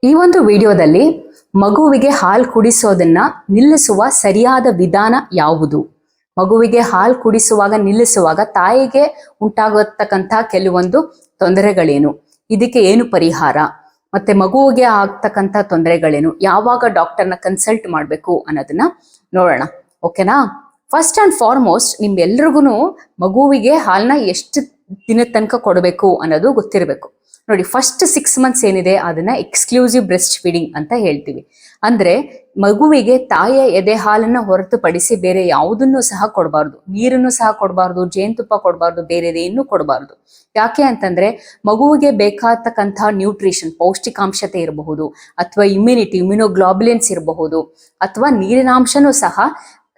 ಈ ಒಂದು ವಿಡಿಯೋದಲ್ಲಿ ಮಗುವಿಗೆ ಹಾಲು ಕುಡಿಸೋದನ್ನ ನಿಲ್ಲಿಸುವ ಸರಿಯಾದ ವಿಧಾನ ಯಾವುದು, ಮಗುವಿಗೆ ಹಾಲು ಕುಡಿಸುವಾಗ ನಿಲ್ಲಿಸುವಾಗ ತಾಯಿಗೆ ಉಂಟಾಗತಕ್ಕಂಥ ಕೆಲವೊಂದು ತೊಂದರೆಗಳೇನು, ಇದಕ್ಕೆ ಏನು ಪರಿಹಾರ, ಮತ್ತೆ ಮಗುವಿಗೆ ಆಗ್ತಕ್ಕಂಥ ತೊಂದರೆಗಳೇನು, ಯಾವಾಗ ಡಾಕ್ಟರ್ನ ಕನ್ಸಲ್ಟ್ ಮಾಡಬೇಕು ಅನ್ನೋದನ್ನ ನೋಡೋಣ. ಓಕೆನಾ? ಫಸ್ಟ್ ಅಂಡ್ ಫಾರ್ಮೋಸ್ಟ್ ನಿಮ್ಗೆಲ್ರಿಗೂ ಮಗುವಿಗೆ ಹಾಲನ್ನ ಎಷ್ಟು ದಿನದ ತನಕ ಕೊಡಬೇಕು ಅನ್ನೋದು ಗೊತ್ತಿರಬೇಕು. ನೋಡಿ, ಫಸ್ಟ್ 6 months ಏನಿದೆ ಅದನ್ನ ಎಕ್ಸ್ಕ್ಲೂಸಿವ್ ಬ್ರೆಸ್ಟ್ ಫೀಡಿಂಗ್ ಅಂತ ಹೇಳ್ತೀವಿ. ಅಂದ್ರೆ ಮಗುವಿಗೆ ತಾಯಿಯ ಎದೆ ಹಾಲನ್ನ ಹೊರತುಪಡಿಸಿ ಬೇರೆ ಯಾವುದನ್ನು ಸಹ ಕೊಡಬಾರ್ದು, ನೀರನ್ನು ಸಹ ಕೊಡಬಾರ್ದು, ಜೇನುತುಪ್ಪ ಕೊಡಬಾರ್ದು, ಬೇರೆ ಏನು ಕೊಡಬಾರ್ದು. ಯಾಕೆ ಅಂತಂದ್ರೆ ಮಗುವಿಗೆ ಬೇಕಾಗ್ತಕ್ಕಂಥ ನ್ಯೂಟ್ರಿಷನ್, ಪೌಷ್ಟಿಕಾಂಶತೆ ಇರಬಹುದು, ಅಥವಾ ಇಮ್ಯುನೋಗ್ಲೋಬುಲಿನ್ಸ್ ಇರಬಹುದು, ಅಥವಾ ನೀರಿನಾಂಶನೂ ಸಹ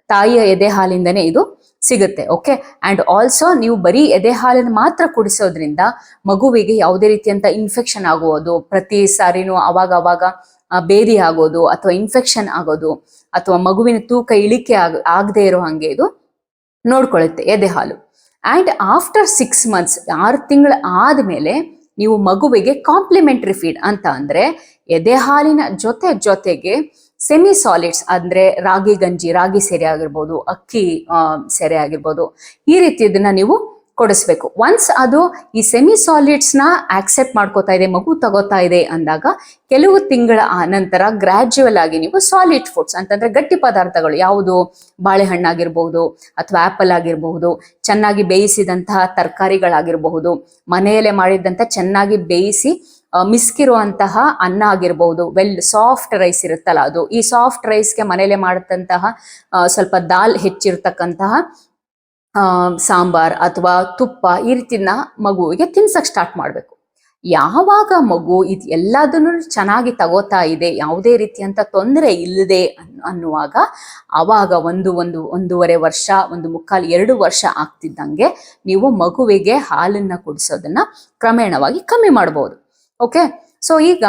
ತಾಯಿಯ ಎದೆ ಹಾಲಿಂದನೇ ಇದು ಸಿಗುತ್ತೆ. ಓಕೆ, ಅಂಡ್ ಆಲ್ಸೋ ನೀವು ಬರೀ ಎದೆ ಹಾಲನ್ನು ಮಾತ್ರ ಕುಡಿಸೋದ್ರಿಂದ ಮಗುವಿಗೆ ಯಾವುದೇ ರೀತಿಯಂತ ಇನ್ಫೆಕ್ಷನ್ ಆಗುವುದು, ಪ್ರತಿ ಸಾರಿನೂ ಅವಾಗ ಬೇದಿ ಆಗೋದು ಅಥವಾ ಇನ್ಫೆಕ್ಷನ್ ಆಗೋದು ಅಥವಾ ಮಗುವಿನ ತೂಕ ಇಳಿಕೆ ಆಗದೆ ಇರೋ ಹಾಗೆ ಇದು ನೋಡ್ಕೊಳ್ಳುತ್ತೆ ಎದೆ ಹಾಲು. ಅಂಡ್ ಆಫ್ಟರ್ 6 months 6 ತಿಂಗಳು ಆದ್ಮೇಲೆ ನೀವು ಮಗುವಿಗೆ ಕಾಂಪ್ಲಿಮೆಂಟರಿ ಫೀಡ್ ಅಂತ ಅಂದ್ರೆ ಎದೆ ಹಾಲಿನ ಜೊತೆಗೆ ಸೆಮಿ ಸಾಲಿಡ್ಸ್ ಅಂದ್ರೆ ರಾಗಿ ಗಂಜಿ, ರಾಗಿ ಸೆರೆ ಆಗಿರ್ಬೋದು, ಅಕ್ಕಿ ಸೆರೆ ಆಗಿರ್ಬೋದು, ಈ ರೀತಿಯದನ್ನ ನೀವು ಕೊಡಿಸ್ಬೇಕು. ಒನ್ಸ್ ಅದು ಈ ಸೆಮಿ ಸಾಲಿಡ್ಸ್ ನ ಆಕ್ಸೆಪ್ಟ್ ಮಾಡ್ಕೋತಾ ಇದೆ, ಮಗು ತಗೋತಾ ಇದೆ ಅಂದಾಗ ಕೆಲವು ತಿಂಗಳ ನಂತರ ಗ್ರಾಜುವಲ್ ಆಗಿ ನೀವು ಸಾಲಿಡ್ ಫುಡ್ಸ್ ಅಂತಂದ್ರೆ ಗಟ್ಟಿ ಪದಾರ್ಥಗಳು, ಯಾವುದು ಬಾಳೆಹಣ್ಣಾಗಿರ್ಬಹುದು ಅಥವಾ ಆಪಲ್ ಆಗಿರಬಹುದು, ಚೆನ್ನಾಗಿ ಬೇಯಿಸಿದಂತಹ ತರಕಾರಿಗಳಾಗಿರಬಹುದು, ಮನೆಯಲ್ಲೇ ಮಾಡಿದಂತ ಚೆನ್ನಾಗಿ ಬೇಯಿಸಿ ಮಿಸ್ಕಿರುವಂತಹ ಅನ್ನ ಆಗಿರ್ಬಹುದು, ಸಾಫ್ಟ್ ರೈಸ್ ಇರುತ್ತಲ್ಲ ಅದು, ಈ ಸಾಫ್ಟ್ ರೈಸ್ಗೆ ಮನೇಲೆ ಮಾಡತಂತಹ ಸ್ವಲ್ಪ ದಾಲ್ ಹೆಚ್ಚಿರ್ತಕ್ಕಂತಹ ಸಾಂಬಾರ್ ಅಥವಾ ತುಪ್ಪ, ಈ ರೀತಿನ ಮಗುವಿಗೆ ತಿನ್ಸಕ್ ಸ್ಟಾರ್ಟ್ ಮಾಡ್ಬೇಕು. ಯಾವಾಗ ಮಗು ಇದು ಎಲ್ಲದನ್ನು ಚೆನ್ನಾಗಿ ತಗೋತಾ ಇದೆ, ಯಾವುದೇ ರೀತಿಯಂತ ತೊಂದರೆ ಇಲ್ಲದೆ ಅನ್ನುವಾಗ ಅವಾಗ ಒಂದೂವರೆ ವರ್ಷ, 1.25-2 ವರ್ಷ ಆಗ್ತಿದ್ದಂಗೆ ನೀವು ಮಗುವಿಗೆ ಹಾಲನ್ನ ಕುಡಿಸೋದನ್ನ ಕ್ರಮೇಣವಾಗಿ ಕಮ್ಮಿ ಮಾಡಬಹುದು. ಓಕೆ, ಸೊ ಈಗ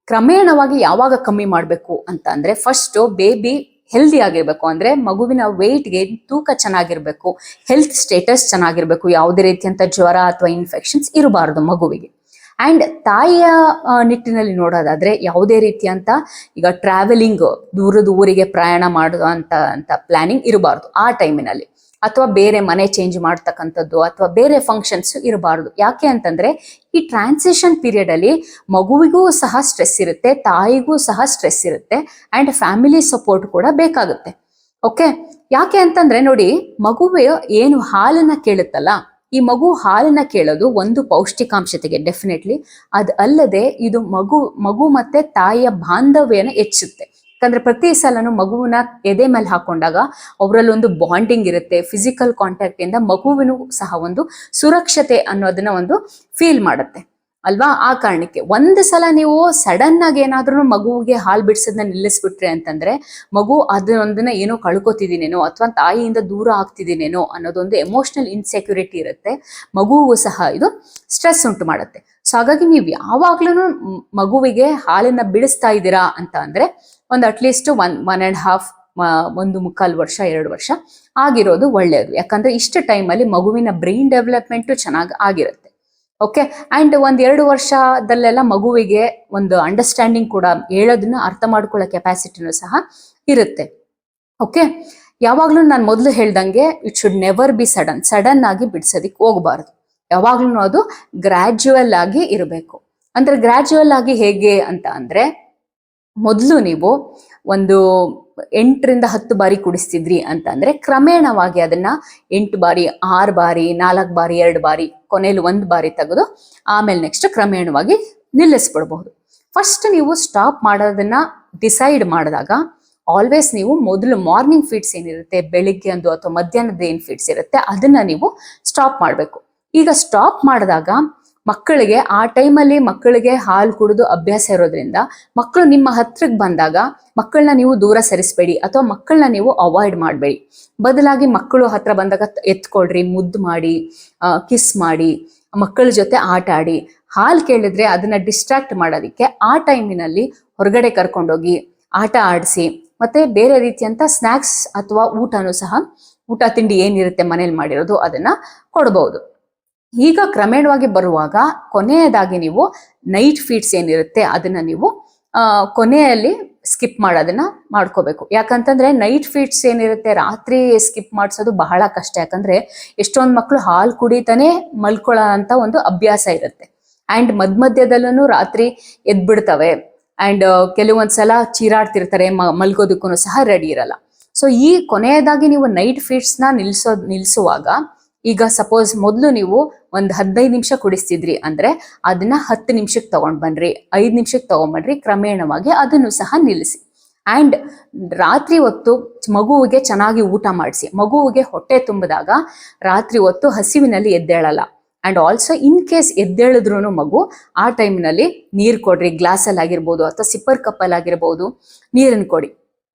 ಕ್ರಮೇಣವಾಗಿ ಯಾವಾಗ ಕಮ್ಮಿ ಮಾಡಬೇಕು ಅಂತ ಅಂದ್ರೆ, ಫಸ್ಟ್ ಬೇಬಿ ಹೆಲ್ದಿ ಆಗಿರ್ಬೇಕು, ಅಂದ್ರೆ ಮಗುವಿನ ವೆಯ್ಟ್ಗೆ ತೂಕ ಚೆನ್ನಾಗಿರ್ಬೇಕು, ಹೆಲ್ತ್ ಸ್ಟೇಟಸ್ ಚೆನ್ನಾಗಿರ್ಬೇಕು, ಯಾವುದೇ ರೀತಿಯಂತ ಜ್ವರ ಅಥವಾ ಇನ್ಫೆಕ್ಷನ್ಸ್ ಇರಬಾರ್ದು ಮಗುವಿಗೆ. ಅಂಡ್ ತಾಯಿಯ ನಿಟ್ಟಿನಲ್ಲಿ ಯಾವುದೇ ರೀತಿಯಂತ ಈಗ ಟ್ರಾವೆಲಿಂಗ್, ದೂರದ ಊರಿಗೆ ಪ್ರಯಾಣ ಮಾಡುವಂತ ಪ್ಲಾನಿಂಗ್ ಇರಬಾರ್ದು ಆ ಟೈಮಿನಲ್ಲಿ, ಅಥವಾ ಬೇರೆ ಮನೆ ಚೇಂಜ್ ಮಾಡ್ತಕ್ಕಂಥದ್ದು ಅಥವಾ ಬೇರೆ ಫಂಕ್ಷನ್ಸ್ ಇರಬಾರ್ದು. ಯಾಕೆ ಅಂತಂದ್ರೆ ಈ ಟ್ರಾನ್ಸಿಷನ್ ಪೀರಿಯಡ್ ಅಲ್ಲಿ ಮಗುವಿಗೂ ಸಹ ಸ್ಟ್ರೆಸ್ ಇರುತ್ತೆ, ತಾಯಿಗೂ ಸಹ ಸ್ಟ್ರೆಸ್ ಇರುತ್ತೆ, ಅಂಡ್ ಫ್ಯಾಮಿಲಿ ಸಪೋರ್ಟ್ ಕೂಡ ಬೇಕಾಗುತ್ತೆ. ಓಕೆ, ಯಾಕೆ ಅಂತಂದ್ರೆ ನೋಡಿ, ಮಗುವೆ ಏನು ಹಾಲನ್ನ ಕೇಳುತ್ತಲ್ಲ, ಈ ಮಗು ಹಾಲನ್ನ ಕೇಳೋದು ಒಂದು ಪೌಷ್ಟಿಕಾಂಶತೆಗೆ ಡೆಫಿನೆಟ್ಲಿ, ಅದು ಅಲ್ಲದೆ ಇದು ಮಗು ಮತ್ತೆ ತಾಯಿಯ ಬಾಂಧವ್ಯನ ಹೆಚ್ಚುತ್ತೆ. ಯಾಕಂದ್ರೆ ಪ್ರತಿ ಸಲನು ಮಗುವಿನ ಎದೆ ಮೇಲೆ ಹಾಕೊಂಡಾಗ ಅವರಲ್ಲಿ ಒಂದು ಬಾಂಡಿಂಗ್ ಇರುತ್ತೆ, ಫಿಸಿಕಲ್ ಕಾಂಟ್ಯಾಕ್ಟ್ ಇಂದ ಮಗುವಿನ ಸಹ ಒಂದು ಸುರಕ್ಷತೆ ಅನ್ನೋದನ್ನ ಒಂದು ಫೀಲ್ ಮಾಡುತ್ತೆ ಅಲ್ವಾ. ಆ ಕಾರಣಕ್ಕೆ ಒಂದು ಸಲ ನೀವು ಸಡನ್ ಆಗಿ ಏನಾದ್ರೂ ಮಗುವಿಗೆ ಹಾಲು ಬಿಡಿಸೋದನ್ನ ನಿಲ್ಲಿಸ್ಬಿಟ್ರಿ ಅಂತಂದ್ರೆ ಮಗು ಅದನ್ನ ಏನೋ ಕಳ್ಕೊತಿದ್ದೀನೇನೋ ಅಥವಾ ತಾಯಿಯಿಂದ ದೂರ ಆಗ್ತಿದ್ದೀನೇನೋ ಅನ್ನೋದೊಂದು ಎಮೋಷನಲ್ ಇನ್ಸೆಕ್ಯೂರಿಟಿ ಇರುತ್ತೆ, ಮಗುವಿಗೂ ಸಹ ಇದು ಸ್ಟ್ರೆಸ್ ಉಂಟು ಮಾಡುತ್ತೆ. ಸೊ ಹಾಗಾಗಿ ನೀವು ಯಾವಾಗ್ಲೂ ಮಗುವಿಗೆ ಹಾಲನ್ನ ಬಿಡಿಸ್ತಾ ಇದ್ದೀರಾ ಅಂತ ಅಂದ್ರೆ ಒಂದು ಅಟ್ಲೀಸ್ಟ್ 1.5 1.25 ವರ್ಷ 2 ವರ್ಷ ಆಗಿರೋದು ಒಳ್ಳೆಯದು. ಯಾಕಂದ್ರೆ ಇಷ್ಟು ಟೈಮಲ್ಲಿ ಮಗುವಿನ ಬ್ರೈನ್ ಡೆವಲಪ್ಮೆಂಟ್ ಚೆನ್ನಾಗಿ ಆಗಿರುತ್ತೆ. ಓಕೆ, ಅಂಡ್ 1-2 ವರ್ಷದಲ್ಲೆಲ್ಲ ಮಗುವಿಗೆ ಒಂದು ಅಂಡರ್ಸ್ಟ್ಯಾಂಡಿಂಗ್ ಕೂಡ, ಹೇಳೋದನ್ನ ಅರ್ಥ ಮಾಡ್ಕೊಳ್ಳೋ ಕೆಪಾಸಿಟಿನೂ ಸಹ ಇರುತ್ತೆ. ಓಕೆ, ಯಾವಾಗ್ಲೂ ನಾನು ಮೊದಲು ಹೇಳ್ದಂಗೆ it should never be sudden ಆಗಿ ಬಿಡ್ಸೋದಿಕ್ ಹೋಗ್ಬಾರ್ದು. ಯಾವಾಗ್ಲೂ ಅದು ಗ್ರಾಜುವಲ್ ಆಗಿ ಇರಬೇಕು. ಅಂದ್ರೆ ಗ್ರಾಜುವಲ್ ಆಗಿ ಹೇಗೆ ಅಂತ ಅಂದ್ರೆ, ಮೊದಲು ನೀವು ಒಂದು 8-10 ಬಾರಿ ಕುಡಿಸ್ತಿದ್ರಿ ಅಂತ ಅಂದ್ರೆ ಕ್ರಮೇಣವಾಗಿ ಅದನ್ನ 8 ಬಾರಿ, 6 ಬಾರಿ, 4 ಬಾರಿ, 2 ಬಾರಿ, ಕೊನೆಯಲ್ಲಿ 1 ಬಾರಿ ತೆಗೆದು ಆಮೇಲೆ ನೆಕ್ಸ್ಟ್ ಕ್ರಮೇಣವಾಗಿ ನಿಲ್ಲಿಸ್ಬಿಡ್ಬಹುದು. ಫಸ್ಟ್ ನೀವು ಸ್ಟಾಪ್ ಮಾಡೋದನ್ನ ಡಿಸೈಡ್ ಮಾಡಿದಾಗ ಆಲ್ವೇಸ್ ನೀವು ಮೊದಲು ಮಾರ್ನಿಂಗ್ ಫೀಡ್ಸ್ ಏನಿರುತ್ತೆ, ಬೆಳಿಗ್ಗೆ ಒಂದು ಅಥವಾ ಮಧ್ಯಾಹ್ನದ ಏನ್ ಫೀಡ್ಸ್ ಇರುತ್ತೆ ಅದನ್ನ ನೀವು ಸ್ಟಾಪ್ ಮಾಡಬೇಕು. ಈಗ ಸ್ಟಾಪ್ ಮಾಡಿದಾಗ ಮಕ್ಕಳಿಗೆ ಆ ಟೈಮಲ್ಲಿ ಮಕ್ಕಳಿಗೆ ಹಾಲು ಕುಡಿದು ಅಭ್ಯಾಸ ಇರೋದ್ರಿಂದ ಮಕ್ಕಳು ನಿಮ್ಮ ಹತ್ರಕ್ಕೆ ಬಂದಾಗ ಮಕ್ಕಳನ್ನ ನೀವು ದೂರ ಸರಿಸಬೇಡಿ ಅಥವಾ ಮಕ್ಕಳನ್ನ ನೀವು ಅವಾಯ್ಡ್ ಮಾಡಬೇಡಿ. ಬದಲಾಗಿ ಮಕ್ಕಳು ಹತ್ರ ಬಂದಾಗ ಎತ್ಕೊಳ್ರಿ, ಮುದ್ದು ಮಾಡಿ, ಕಿಸ್ ಮಾಡಿ, ಮಕ್ಕಳ ಜೊತೆ ಆಟ ಆಡಿ. ಹಾಲು ಕೇಳಿದ್ರೆ ಅದನ್ನ ಡಿಸ್ಟ್ರಾಕ್ಟ್ ಮಾಡೋದಿಕ್ಕೆ ಆ ಟೈಮಿನಲ್ಲಿ ಹೊರಗಡೆ ಕರ್ಕೊಂಡೋಗಿ ಆಟ ಆಡಿಸಿ, ಮತ್ತೆ ಬೇರೆ ರೀತಿಯಂತ ಸ್ನ್ಯಾಕ್ಸ್ ಅಥವಾ ಊಟ ತಿಂಡಿ ಏನಿರುತ್ತೆ ಮನೇಲಿ ಮಾಡಿರೋದು ಅದನ್ನ ಕೊಡ್ಬೋದು. ಈಗ ಕ್ರಮೇಣವಾಗಿ ಬರುವಾಗ ಕೊನೆಯದಾಗಿ ನೀವು ನೈಟ್ ಫೀಡ್ಸ್ ಏನಿರುತ್ತೆ ಅದನ್ನ ನೀವು ಕೊನೆಯಲ್ಲಿ ಸ್ಕಿಪ್ ಮಾಡೋದನ್ನ ಮಾಡ್ಕೋಬೇಕು. ಯಾಕಂತಂದ್ರೆ ನೈಟ್ ಫೀಡ್ಸ್ ಏನಿರುತ್ತೆ ರಾತ್ರಿ ಸ್ಕಿಪ್ ಮಾಡಿಸೋದು ಬಹಳ ಕಷ್ಟ. ಯಾಕಂದ್ರೆ ಎಷ್ಟೊಂದು ಮಕ್ಕಳು ಹಾಲು ಕುಡಿತಾನೆ ಮಲ್ಕೊಳ್ಳೋ ಅಂತ ಒಂದು ಅಭ್ಯಾಸ ಇರುತ್ತೆ. ಅಂಡ್ ಮಧ್ಯದಲ್ಲೂ ರಾತ್ರಿ ಎದ್ಬಿಡ್ತವೆ. ಅಂಡ್ ಕೆಲವೊಂದ್ಸಲ ಚೀರಾಡ್ತಿರ್ತಾರೆ, ಮಲ್ಗೋದಕ್ಕೂ ಸಹ ರೆಡಿ ಇರಲ್ಲ. ಸೊ ಈ ಕೊನೆಯದಾಗಿ ನೀವು ನೈಟ್ ಫೀಡ್ಸ್ ನ ನಿಲ್ಸುವಾಗ, ಈಗ ಸಪೋಸ್ ಮೊದಲು ನೀವು ಒಂದು 15 ನಿಮಿಷ ಕುಡಿಸ್ತಿದ್ರಿ ಅಂದ್ರೆ ಅದನ್ನ 10 ನಿಮಿಷಕ್ಕೆ ತಗೊಂಡ್ ಬನ್ರಿ, 5 ನಿಮಿಷಕ್ಕೆ ತಗೊಂಡ್ಬನ್ರಿ. ಕ್ರಮೇಣವಾಗಿ ಅದನ್ನು ಸಹ ನಿಲ್ಲಿಸಿ. ಅಂಡ್ ರಾತ್ರಿ ಹೊತ್ತು ಮಗುವಿಗೆ ಚೆನ್ನಾಗಿ ಊಟ ಮಾಡಿಸಿ. ಮಗುವಿಗೆ ಹೊಟ್ಟೆ ತುಂಬಿದಾಗ ರಾತ್ರಿ ಹೊತ್ತು ಹಸಿವಿನಲ್ಲಿ ಎದ್ದೇಳಲ್ಲ. ಅಂಡ್ ಆಲ್ಸೋ ಇನ್ ಕೇಸ್ ಎದ್ದೇಳಿದ್ರು ಮಗು, ಆ ಟೈಮ್ನಲ್ಲಿ ನೀರು ಕೊಡ್ರಿ. ಗ್ಲಾಸಲ್ಲಿ ಆಗಿರ್ಬೋದು ಅಥವಾ ಸಿಪ್ಪರ್ ಕಪ್ಪಲ್ಲಿ ಆಗಿರ್ಬೋದು, ನೀರನ್ನು ಕೊಡಿ.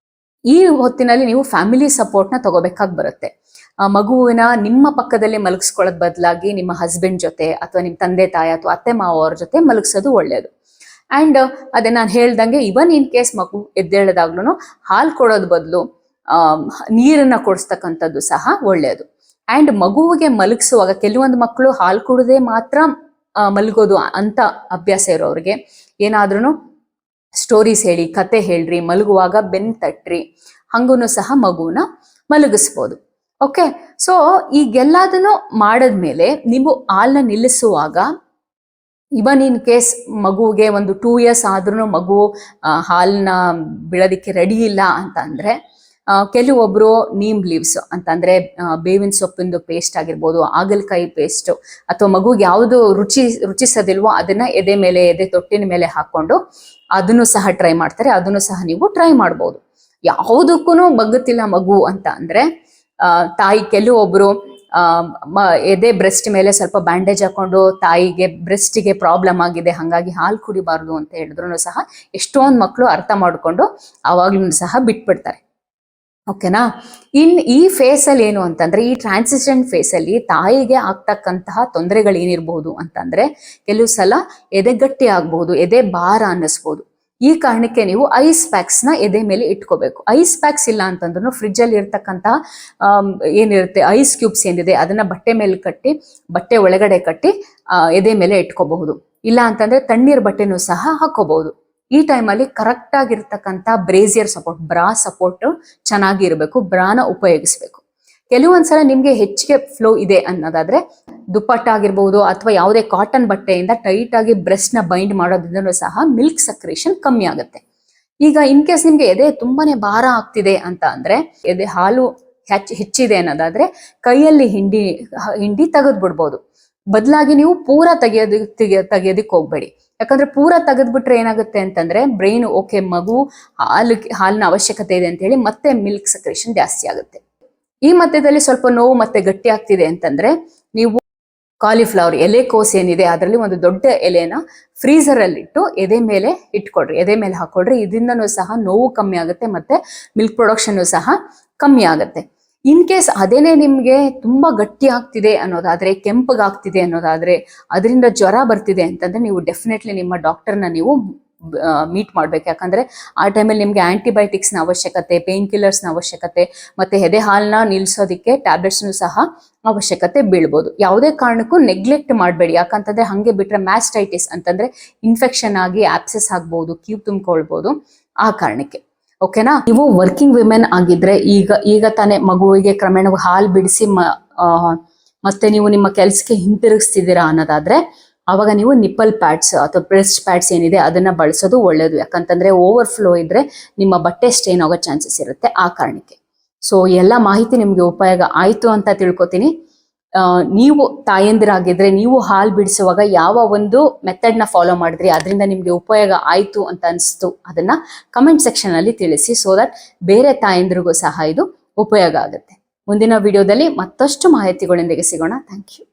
ಈ ಹೊತ್ತಿನಲ್ಲಿ ನೀವು ಫ್ಯಾಮಿಲಿ ಸಪೋರ್ಟ್ನ ತಗೋಬೇಕಾಗಿ ಬರುತ್ತೆ. ಮಗುವಿನ ನಿಮ್ಮ ಪಕ್ಕದಲ್ಲಿ ಮಲಗಿಸ್ಕೊಳ್ಳೋದ್ ಬದಲಾಗಿ ನಿಮ್ಮ ಹಸ್ಬೆಂಡ್ ಜೊತೆ ಅಥವಾ ನಿಮ್ಮ ತಂದೆ ತಾಯಿ ಅಥವಾ ಅತ್ತೆ ಮಾವ ಅವ್ರ ಜೊತೆ ಮಲಗಿಸೋದು ಒಳ್ಳೇದು. ಅಂಡ್ ಅದೇ ನಾನು ಹೇಳ್ದಂಗೆ ಇವನ್ ಇನ್ ಕೇಸ್ ಮಗು ಎದ್ದೇಳದಾಗ್ಲೂ ಹಾಲು ಕೊಡೋದ್ ಬದಲು ನೀರನ್ನ ಕೊಡಿಸ್ತಕ್ಕಂಥದ್ದು ಸಹ ಒಳ್ಳೇದು. ಅಂಡ್ ಮಗುವಿಗೆ ಮಲಗಿಸುವಾಗ ಕೆಲವೊಂದು ಮಕ್ಕಳು ಹಾಲು ಕುಡದೆ ಮಾತ್ರ ಮಲಗೋದು ಅಂತ ಅಭ್ಯಾಸ ಇರೋರಿಗೆ ಏನಾದ್ರೂ ಸ್ಟೋರೀಸ್ ಹೇಳಿ, ಕತೆ ಹೇಳ್ರಿ, ಮಲಗುವಾಗ ಬೆನ್ ತಟ್ರಿ, ಹಂಗೂ ಸಹ ಮಗುವನ್ನ ಮಲಗಿಸ್ಬೋದು. ಓಕೆ, ಸೊ ಈಗೆಲ್ಲದನ್ನು ಮಾಡಿದ್ಮೇಲೆ ನೀವು ಹಾಲನ್ನ ನಿಲ್ಲಿಸುವಾಗ, ಇವನ್ ಇನ್ ಕೇಸ್ ಮಗುವಿಗೆ ಒಂದು 2 years ಆದ್ರೂ ಮಗು ಹಾಲನ್ನ ಬಿಡೋದಿಕ್ಕೆ ರೆಡಿ ಇಲ್ಲ ಅಂತ ಅಂದ್ರೆ ಕೆಲವೊಬ್ರು ನೀಮ್ ಲೀವ್ಸ್ ಅಂತಂದ್ರೆ ಬೇವಿನ ಸೊಪ್ಪಿಂದು ಪೇಸ್ಟ್ ಆಗಿರ್ಬೋದು, ಹಾಗಲಕಾಯಿ ಪೇಸ್ಟ್, ಅಥವಾ ಮಗುಗೆ ಯಾವುದು ರುಚಿಸೋದಿಲ್ವೋ ಅದನ್ನ ಎದೆ ತೊಟ್ಟಿನ ಮೇಲೆ ಹಾಕೊಂಡು ಅದನ್ನು ಸಹ ಟ್ರೈ ಮಾಡ್ತಾರೆ. ಅದನ್ನು ಸಹ ನೀವು ಟ್ರೈ ಮಾಡ್ಬೋದು. ಯಾವುದಕ್ಕೂ ಬಗ್ಗುತ್ತಿಲ್ಲ ಮಗು ಅಂತ ಅಂದ್ರೆ ತಾಯಿ, ಕೆಲವೊಬ್ರು ಎದೆ ಬ್ರೆಸ್ಟ್ ಮೇಲೆ ಸ್ವಲ್ಪ ಬ್ಯಾಂಡೇಜ್ ಹಾಕೊಂಡು ತಾಯಿಗೆ ಬ್ರೆಸ್ಟಿಗೆ ಪ್ರಾಬ್ಲಮ್ ಆಗಿದೆ ಹಾಗಾಗಿ ಹಾಲು ಕುಡಿಬಾರ್ದು ಅಂತ ಹೇಳಿದ್ರು ಸಹ ಎಷ್ಟೊಂದು ಮಕ್ಕಳು ಅರ್ಥ ಮಾಡ್ಕೊಂಡು ಅವಾಗ್ಲೂ ಸಹ ಬಿಟ್ಬಿಡ್ತಾರೆ. ಓಕೆನಾ? ಈ ಫೇಸಲ್ಲಿ ಏನು ಅಂತಂದ್ರೆ, ಈ ಟ್ರಾನ್ಸಿಷನ್ ಫೇಸಲ್ಲಿ ತಾಯಿಗೆ ಆಗ್ತಕ್ಕಂತಹ ತೊಂದರೆಗಳು ಏನಿರ್ಬಹುದು ಅಂತಂದ್ರೆ, ಕೆಲವು ಸಲ ಎದೆ ಗಟ್ಟಿ ಆಗ್ಬಹುದು, ಎದೆ ಭಾರ ಅನ್ನಿಸ್ಬೋದು. ಈ ಕಾರಣಕ್ಕೆ ನೀವು ಐಸ್ ಪ್ಯಾಕ್ಸ್ ನ ಎದೆ ಮೇಲೆ ಇಟ್ಕೋಬೇಕು. ಐಸ್ ಪ್ಯಾಕ್ಸ್ ಇಲ್ಲ ಅಂತಂದ್ರೂ ಫ್ರಿಜ್ ಅಲ್ಲಿ ಇರ್ತಕ್ಕಂತಹ ಏನಿರುತ್ತೆ ಐಸ್ ಕ್ಯೂಬ್ಸ್ ಏನಿದೆ ಅದನ್ನ ಬಟ್ಟೆ ಮೇಲೆ ಕಟ್ಟಿ, ಬಟ್ಟೆ ಒಳಗಡೆ ಕಟ್ಟಿ ಎದೆ ಮೇಲೆ ಇಟ್ಕೋಬಹುದು. ಇಲ್ಲ ಅಂತಂದ್ರೆ ತಣ್ಣೀರ್ ಬಟ್ಟೆನೂ ಸಹ ಹಾಕೋಬಹುದು. ಈ ಟೈಮಲ್ಲಿ ಕರೆಕ್ಟ್ ಆಗಿರ್ತಕ್ಕಂಥ ಬ್ರೇಸಿಯರ್ ಸಪೋರ್ಟ್, ಬ್ರಾ ಸಪೋರ್ಟ್ ಚೆನ್ನಾಗಿ ಇರಬೇಕು. ಬ್ರಾನ ಉಪಯೋಗಿಸ್ಬೇಕು. ಕೆಲವೊಂದ್ಸಲ ನಿಮ್ಗೆ ಹೆಚ್ಚಿಗೆ ಫ್ಲೋ ಇದೆ ಅನ್ನೋದಾದ್ರೆ ದುಪ್ಪಟ್ಟ ಆಗಿರ್ಬಹುದು ಅಥವಾ ಯಾವುದೇ ಕಾಟನ್ ಬಟ್ಟೆಯಿಂದ ಟೈಟ್ ಆಗಿ ಬ್ರೆಸ್ಟ್ ನ ಬೈಂಡ್ ಮಾಡೋದ್ರಿಂದ ಸಹ ಮಿಲ್ಕ್ ಸಕ್ರೇಷನ್ ಕಮ್ಮಿ ಆಗುತ್ತೆ. ಈಗ ಇನ್ ಕೇಸ್ ನಿಮ್ಗೆ ಎದೆ ತುಂಬಾನೇ ಭಾರ ಆಗ್ತಿದೆ ಅಂತ ಅಂದ್ರೆ, ಎದೆ ಹಾಲು ಹೆಚ್ಚಿದೆ ಅನ್ನೋದಾದ್ರೆ ಕೈಯಲ್ಲಿ ಹಿಂಡಿ ತೆಗೆದು ಬಿಡ್ಬೋದು. ಬದಲಾಗಿ ನೀವು ಪೂರ ತೆಗೆಯೋದಿಕ್ ಹೋಗ್ಬೇಡಿ. ಯಾಕಂದ್ರೆ ಪೂರ ತೆಗೆದ್ಬಿಟ್ರೆ ಏನಾಗುತ್ತೆ ಅಂತಂದ್ರೆ ಬ್ರೈನ್ ಓಕೆ ಮಗು ಹಾಲಿನ ಅವಶ್ಯಕತೆ ಇದೆ ಅಂತ ಹೇಳಿ ಮತ್ತೆ ಮಿಲ್ಕ್ ಸಕ್ರೇಷನ್ ಜಾಸ್ತಿ ಆಗುತ್ತೆ. ಈ ಮಧ್ಯದಲ್ಲಿ ಸ್ವಲ್ಪ ನೋವು ಮತ್ತೆ ಗಟ್ಟಿ ಆಗ್ತಿದೆ ಅಂತಂದ್ರೆ ನೀವು ಕಾಲಿಫ್ಲವರ್ ಎಲೆಕೋಸು ಏನಿದೆ ಅದರಲ್ಲಿ ಒಂದು ದೊಡ್ಡ ಎಲೆನ ಫ್ರೀಸರ್ ಅಲ್ಲಿ ಇಟ್ಟು ಎದೆ ಮೇಲೆ ಇಟ್ಕೊಡ್ರಿ, ಎದೆ ಮೇಲೆ ಹಾಕೊಡ್ರಿ. ಇದರಿಂದನೂ ಸಹ ನೋವು ಕಮ್ಮಿ ಆಗುತ್ತೆ ಮತ್ತೆ ಮಿಲ್ಕ್ ಪ್ರೊಡಕ್ಷನ್ ಸಹ ಕಮ್ಮಿ ಆಗುತ್ತೆ. ಇನ್ ಕೇಸ್ ಅದೇನೆ ನಿಮ್ಗೆ ತುಂಬಾ ಗಟ್ಟಿ ಆಗ್ತಿದೆ ಅನ್ನೋದಾದ್ರೆ, ಕೆಂಪಗಾಗ್ತಿದೆ ಅನ್ನೋದಾದ್ರೆ, ಅದರಿಂದ ಜ್ವರ ಬರ್ತಿದೆ ಅಂತಂದ್ರೆ ನೀವು ಡೆಫಿನೆಟ್ಲಿ ನಿಮ್ಮ ಡಾಕ್ಟರ್ನ ನೀವು ಮೀಟ್ ಮಾಡ್ಬೇಕು. ಯಾಕಂದ್ರೆ ಆ ಟೈಮಲ್ಲಿ ನಿಮ್ಗೆ ಆಂಟಿಬಯೋಟಿಕ್ಸ್ ನ ಅವಶ್ಯಕತೆ, ಪೇನ್ ಕಿಲ್ಲರ್ಸ್ ನ ಅವಶ್ಯಕತೆ, ಮತ್ತೆ ಎದೆ ಹಾಲನ್ನ ನಿಲ್ಸೋದಿಕ್ಕೆ ಟ್ಯಾಬ್ಲೆಟ್ಸ್ ಸಹ ಅವಶ್ಯಕತೆ ಬೀಳ್ಬೋದು. ಯಾವುದೇ ಕಾರಣಕ್ಕೂ ನೆಗ್ಲೆಕ್ಟ್ ಮಾಡಬೇಡಿ. ಯಾಕಂತಂದ್ರೆ ಹಂಗೆ ಬಿಟ್ರೆ ಮ್ಯಾಸ್ಟೈಟಿಸ್ ಅಂತಂದ್ರೆ ಇನ್ಫೆಕ್ಷನ್ ಆಗಿ ಆಪ್ಸೆಸ್ ಆಗ್ಬಹುದು, ಕ್ಯೂ ತುಂಬಿಕೊಳ್ಬಹುದು. ಆ ಕಾರಣಕ್ಕೆ ಓಕೆನಾ? ನೀವು ವರ್ಕಿಂಗ್ ವಿಮೆನ್ ಆಗಿದ್ರೆ ಈಗ ತಾನೇ ಮಗುವಿಗೆ ಕ್ರಮೇಣ ಹಾಲು ಬಿಡಿಸಿ ಮತ್ತೆ ನೀವು ನಿಮ್ಮ ಕೆಲಸಕ್ಕೆ ಹಿಂತಿರುಗಿಸ್ತಿದ್ದೀರಾ ಅನ್ನೋದಾದ್ರೆ ಅವಾಗ ನೀವು ನಿಪ್ಪಲ್ ಪ್ಯಾಡ್ಸ್ ಅಥವಾ ಬ್ರೆಸ್ಟ್ ಪ್ಯಾಡ್ಸ್ ಏನಿದೆ ಅದನ್ನ ಬಳಸೋದು ಒಳ್ಳೇದು. ಯಾಕಂತಂದ್ರೆ ಓವರ್ ಫ್ಲೋ ಇದ್ರೆ ನಿಮ್ಮ ಬಟ್ಟೆ ಸ್ಟೇನ್ ಆಗೋ ಚಾನ್ಸಸ್ ಇರುತ್ತೆ. ಆ ಕಾರಣಕ್ಕೆ ಸೊ ಎಲ್ಲ ಮಾಹಿತಿ ನಿಮ್ಗೆ ಉಪಯೋಗ ಆಯ್ತು ಅಂತ ತಿಳ್ಕೊತೀನಿ. ನೀವು ತಾಯಂದಿರಾಗಿದ್ರೆ ನೀವು ಹಾಲು ಬಿಡಿಸುವಾಗ ಯಾವ ಒಂದು ಮೆಥಡ್ ನ ಫಾಲೋ ಮಾಡಿದ್ರಿ, ಅದರಿಂದ ನಿಮ್ಗೆ ಉಪಯೋಗ ಆಯ್ತು ಅಂತ ಅನಿಸ್ತು, ಅದನ್ನ ಕಮೆಂಟ್ ಸೆಕ್ಷನ್ ಅಲ್ಲಿ ತಿಳಿಸಿ. ಸೊ ದಟ್ ಬೇರೆ ತಾಯಂದಿರಿಗೂ ಸಹ ಇದು ಉಪಯೋಗ ಆಗುತ್ತೆ. ಮುಂದಿನ ವಿಡಿಯೋದಲ್ಲಿ ಮತ್ತಷ್ಟು ಮಾಹಿತಿಗಳೊಂದಿಗೆ ಸಿಗೋಣ. Thank you.